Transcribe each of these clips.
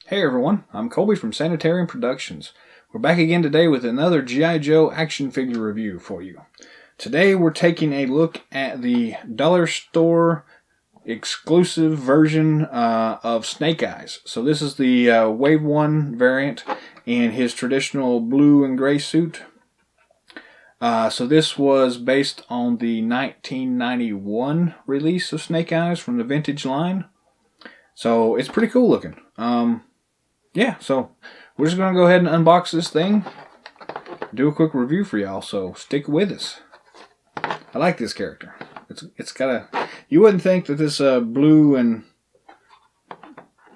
Hey everyone, I'm Colby from Sanitarium Productions. We're back again today with another G.I. Joe action figure review for you. Today we're taking a look at the Dollar Store exclusive version of Snake Eyes. So this is the Wave 1 variant in his traditional blue and gray suit. So this was based on the 1991 release of Snake Eyes from the vintage line. So it's pretty cool looking. Yeah, so we're just going to go ahead and unbox this thing, do a quick review for y'all, so stick with us. I like this character. It's got a... You wouldn't think that this blue and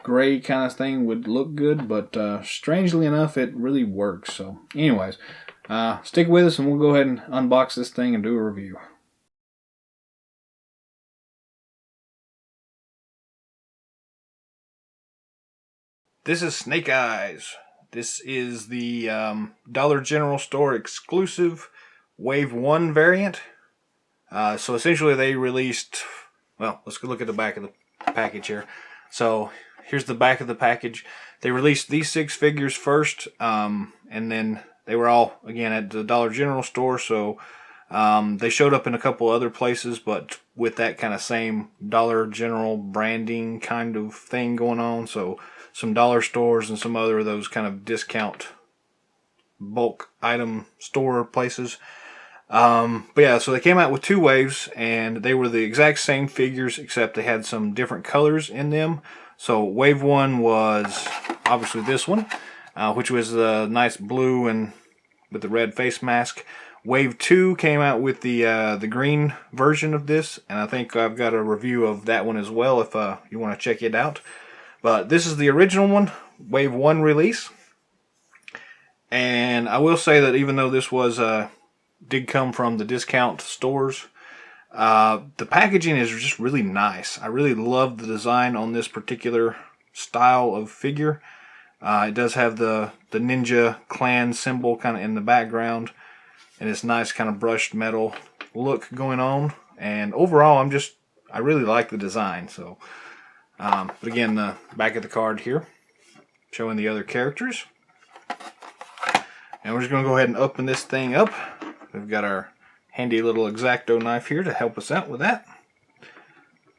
gray kind of thing would look good, but strangely enough, it really works. So anyways, stick with us and we'll go ahead and unbox this thing and do a review. This is Snake Eyes. This is the Dollar General Store exclusive Wave 1 variant. So essentially they released, well, let's go look at the back of the package here. So here's the back of the package. They released these 6 figures first, and then they were all, again, at the Dollar General Store. So they showed up in a couple other places, but with that kind of same Dollar General branding kind of thing going on. So some dollar stores and some other of those kind of discount bulk item store places. But yeah, so they came out with 2 waves, and they were the exact same figures, except they had some different colors in them. So wave 1 was obviously this one, which was the nice blue and with the red face mask. Wave 2 came out with the green version of this, and I think I've got a review of that one as well if you want to check it out. But this is the original one, Wave 1 release. And I will say that even though this was did come from the discount stores, the packaging is just really nice. I really love the design on this particular style of figure. It does have the Ninja Clan symbol kind of in the background, and it's nice kind of brushed metal look going on. And overall, I really like the design. So. But again, the back of the card here, showing the other characters. And we're just going to go ahead and open this thing up. We've got our handy little X-Acto knife here to help us out with that.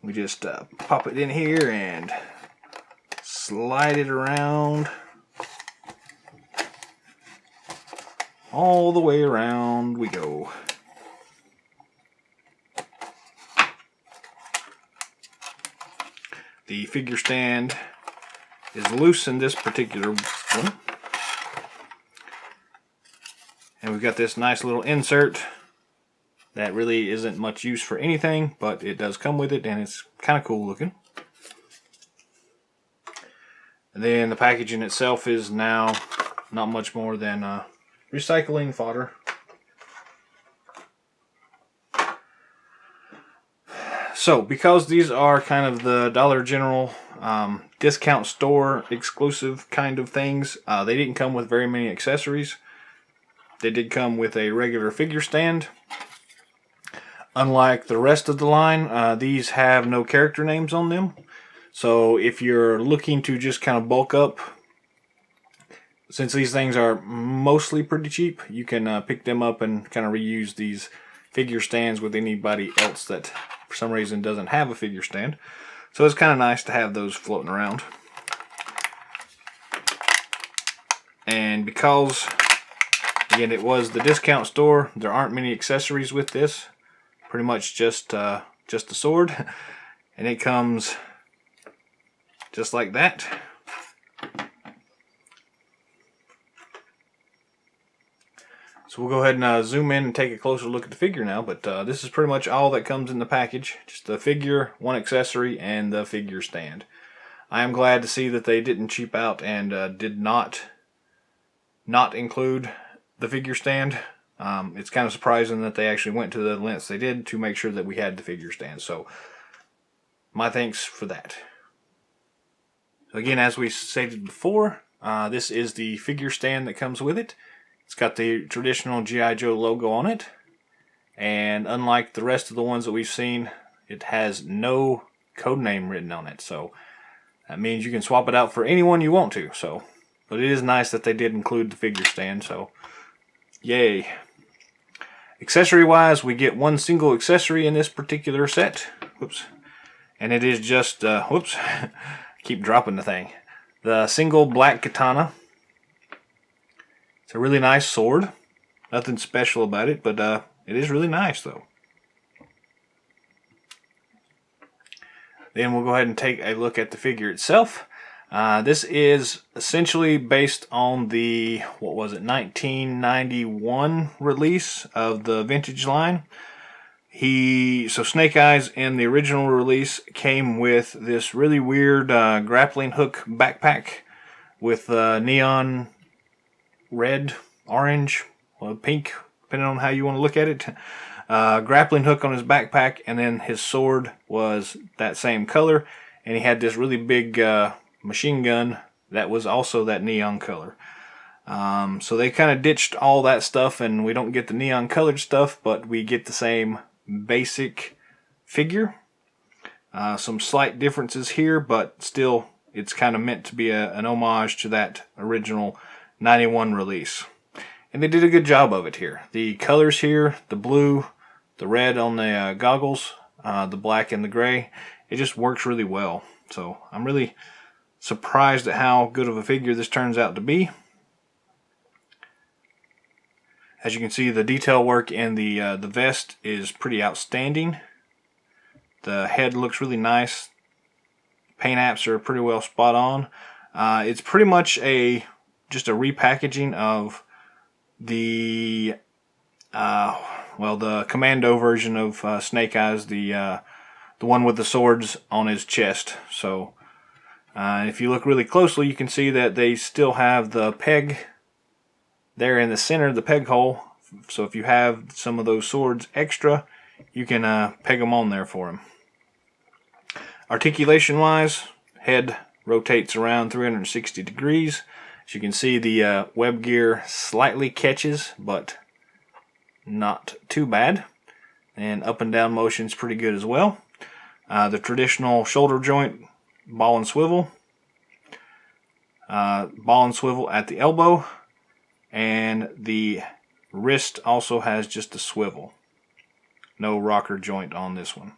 We just pop it in here and slide it around. All the way around we go. The figure stand is loose in this particular one. And we've got this nice little insert that really isn't much use for anything, but it does come with it, and it's kind of cool looking. And then the packaging itself is now not much more than recycling fodder. So, because these are kind of the Dollar General discount store exclusive kind of things, they didn't come with very many accessories. They did come with a regular figure stand. Unlike the rest of the line, these have no character names on them. So if you're looking to just kind of bulk up, since these things are mostly pretty cheap, you can pick them up and kind of reuse these figure stands with anybody else that for some reason doesn't have a figure stand. So it's kind of nice to have those floating around. And because, again, it was the discount store, there aren't many accessories with this. Pretty much just the sword. And it comes just like that. So we'll go ahead and zoom in and take a closer look at the figure now, but this is pretty much all that comes in the package. Just the figure, 1 accessory, and the figure stand. I am glad to see that they didn't cheap out and did not include the figure stand. It's kind of surprising that they actually went to the lengths they did to make sure that we had the figure stand. So my thanks for that. So again, as we stated before, this is the figure stand that comes with it. It's got the traditional G.I. Joe logo on it, and unlike the rest of the ones that we've seen, it has no code name written on it. So That means you can swap it out for anyone you want to. So, but it is nice that they did include the figure stand. So, yay. Accessory wise, we get one single accessory in this particular set. Whoops. And it is just, whoops, keep dropping the thing. The single black katana. It's a really nice sword. Nothing special about it, but it is really nice though. Then we'll go ahead and take a look at the figure itself. This is essentially based on the, 1991 release of the vintage line. So Snake Eyes in the original release came with this really weird grappling hook backpack with neon red, orange, or pink, depending on how you want to look at it. Grappling hook on his backpack, and then his sword was that same color, and he had this really big machine gun that was also that neon color. So they kind of ditched all that stuff, and we don't get the neon colored stuff, but we get the same basic figure. Some slight differences here, but still it's kind of meant to be an homage to that original 91 release. And they did a good job of it here. The colors here, the blue, the red on the goggles, the black and the gray, it just works really well. So I'm really surprised at how good of a figure this turns out to be. As you can see, the detail work in the vest is pretty outstanding. The head looks really nice. Paint apps are pretty well spot on. It's pretty much just a repackaging of the the Commando version of Snake Eyes, the one with the swords on his chest. So if you look really closely, you can see that they still have the peg there in the center of the peg hole. So if you have some of those swords extra, you can peg them on there for him. Articulation wise, head rotates around 360 degrees. As you can see, the web gear slightly catches, but not too bad. And up and down motion is pretty good as well. The traditional shoulder joint, ball and swivel. Ball and swivel at the elbow. And the wrist also has just a swivel. No rocker joint on this one.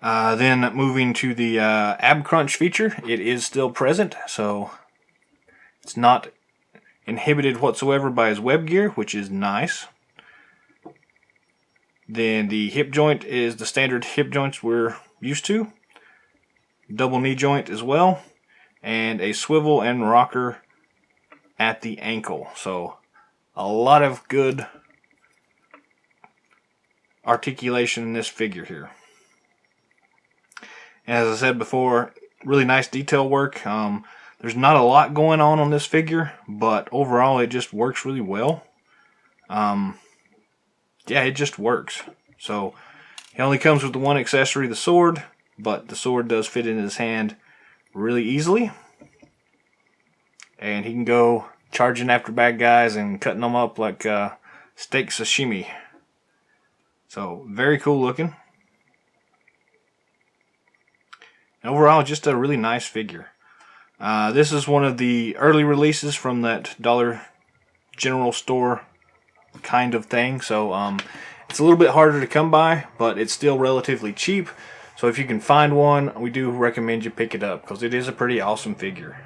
Then moving to the ab crunch feature, it is still present, so it's not inhibited whatsoever by his web gear, which is nice. Then the hip joint is the standard hip joints we're used to. Double knee joint as well, and a swivel and rocker at the ankle. So a lot of good articulation in this figure here. As I said before, really nice detail work. There's not a lot going on this figure, but overall it just works really well. Yeah, it just works. So he only comes with the one accessory, the sword, but the sword does fit in his hand really easily. And he can go charging after bad guys and cutting them up like steak sashimi. So very cool looking. Overall, just a really nice figure. This is one of the early releases from that Dollar General store kind of thing. So it's a little bit harder to come by, but it's still relatively cheap. So if you can find one, we do recommend you pick it up because it is a pretty awesome figure.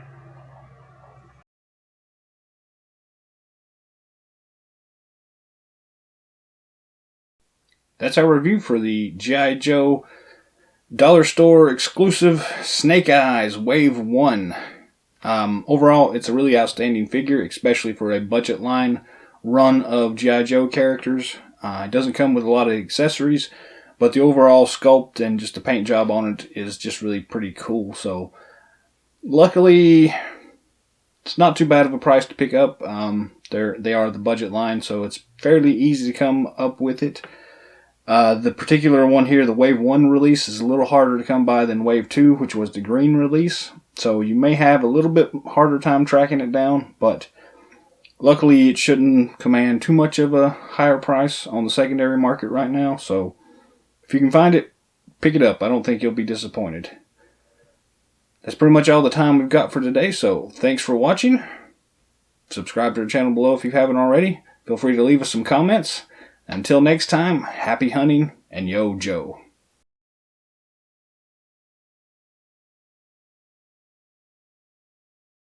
That's our review for the G.I. Joe Dollar Store Exclusive Snake Eyes Wave 1. Overall, it's a really outstanding figure, especially for a budget line run of G.I. Joe characters. It doesn't come with a lot of accessories, but the overall sculpt and just the paint job on it is just really pretty cool. So, luckily, it's not too bad of a price to pick up. They are the budget line, so it's fairly easy to come up with it. The particular one here, the Wave 1 release, is a little harder to come by than Wave 2, which was the green release. So you may have a little bit harder time tracking it down, but luckily it shouldn't command too much of a higher price on the secondary market right now. So if you can find it, pick it up. I don't think you'll be disappointed. That's pretty much all the time we've got for today, so thanks for watching. Subscribe to our channel below if you haven't already. Feel free to leave us some comments. Until next time, happy hunting and yo Joe.